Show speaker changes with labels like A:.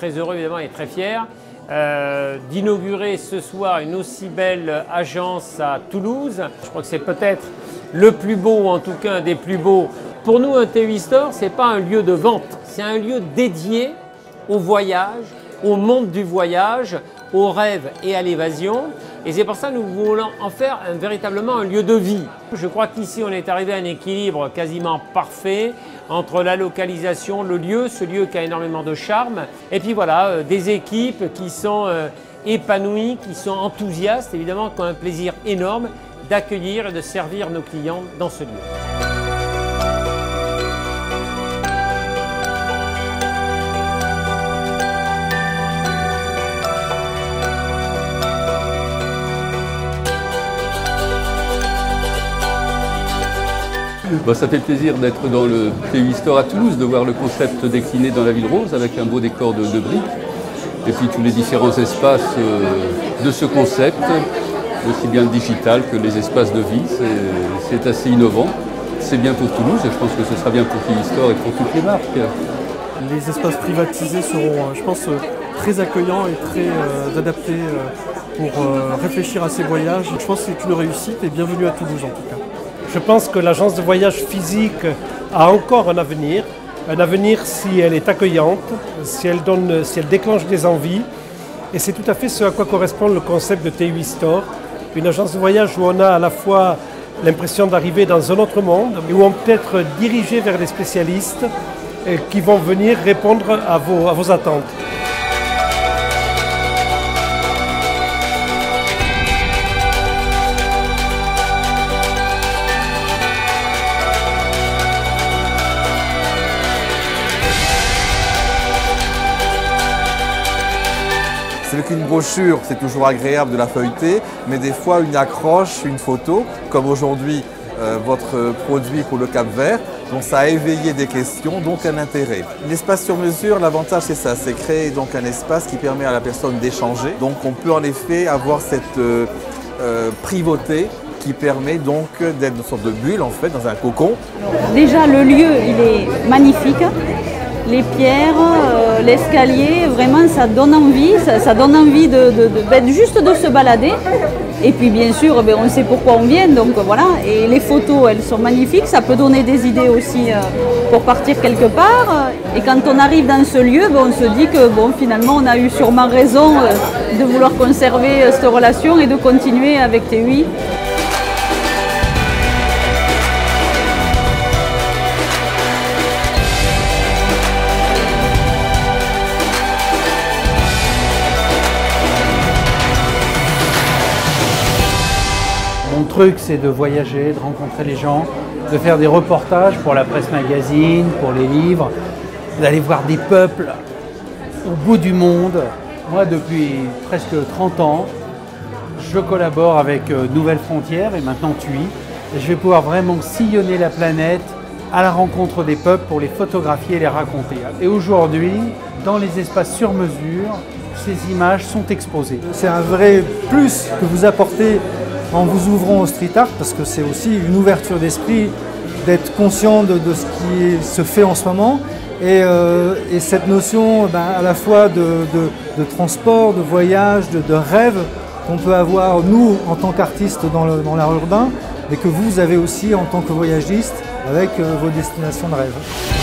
A: très heureux évidemment et très fier d'inaugurer ce soir une aussi belle agence à Toulouse. Je crois que c'est peut-être le plus beau, ou en tout cas un des plus beaux. Pour nous, un TUI Store, ce n'est pas un lieu de vente, c'est un lieu dédié au voyage, au monde du voyage, au rêve et à l'évasion. Et c'est pour ça que nous voulons en faire véritablement un lieu de vie. Je crois qu'ici, on est arrivé à un équilibre quasiment parfait entre la localisation, le lieu, ce lieu qui a énormément de charme, et puis voilà, des équipes qui sont épanouies, qui sont enthousiastes, évidemment, qui ont un plaisir énorme d'accueillir et de servir nos clients dans ce lieu.
B: Ça fait plaisir d'être dans le TUI Store à Toulouse, de voir le concept décliné dans la ville rose avec un beau décor de briques et puis tous les différents espaces de ce concept, aussi bien le digital que les espaces de vie. C'est assez innovant, c'est bien pour Toulouse et je pense que ce sera bien pour TUI Store et pour toutes les marques.
C: Les espaces privatisés seront, je pense, très accueillants et très adaptés pour réfléchir à ces voyages. Je pense que c'est une réussite et bienvenue à Toulouse en tout cas.
D: Je pense que l'agence de voyage physique a encore un avenir si elle est accueillante, si elle déclenche des envies. Et c'est tout à fait ce à quoi correspond le concept de TUI Store. Une agence de voyage où on a à la fois l'impression d'arriver dans un autre monde et où on peut être dirigé vers des spécialistes qui vont venir répondre à vos attentes.
E: C'est vrai qu'une brochure, c'est toujours agréable de la feuilleter, mais des fois une accroche, une photo, comme aujourd'hui votre produit pour le Cap-Vert, donc ça a éveillé des questions, donc un intérêt. L'espace sur mesure, l'avantage c'est ça, c'est créer donc un espace qui permet à la personne d'échanger. Donc on peut en effet avoir cette privauté qui permet donc d'être dans une sorte de bulle en fait, dans un cocon.
F: Déjà le lieu, il est magnifique. Les pierres, l'escalier, vraiment ça donne envie, ça donne envie juste de se balader. Et puis bien sûr, on sait pourquoi on vient, donc voilà. Et les photos, elles sont magnifiques, ça peut donner des idées aussi pour partir quelque part. Et quand on arrive dans ce lieu, on se dit que finalement on a eu sûrement raison de vouloir conserver cette relation et de continuer avec TUI.
G: Mon truc, c'est de voyager, de rencontrer les gens, de faire des reportages pour la presse magazine, pour les livres, d'aller voir des peuples au bout du monde. Moi, depuis presque 30 ans, je collabore avec Nouvelles Frontières et maintenant TUI. Et je vais pouvoir vraiment sillonner la planète à la rencontre des peuples pour les photographier et les raconter. Et aujourd'hui, dans les espaces sur mesure, ces images sont exposées.
C: C'est un vrai plus que vous apportez en vous ouvrant au street art, parce que c'est aussi une ouverture d'esprit, d'être conscient de ce qui se fait en ce moment, et cette notion à la fois de transport, de voyage, de rêve qu'on peut avoir nous en tant qu'artistes dans l'art urbain, mais que vous avez aussi en tant que voyagiste avec vos destinations de rêve.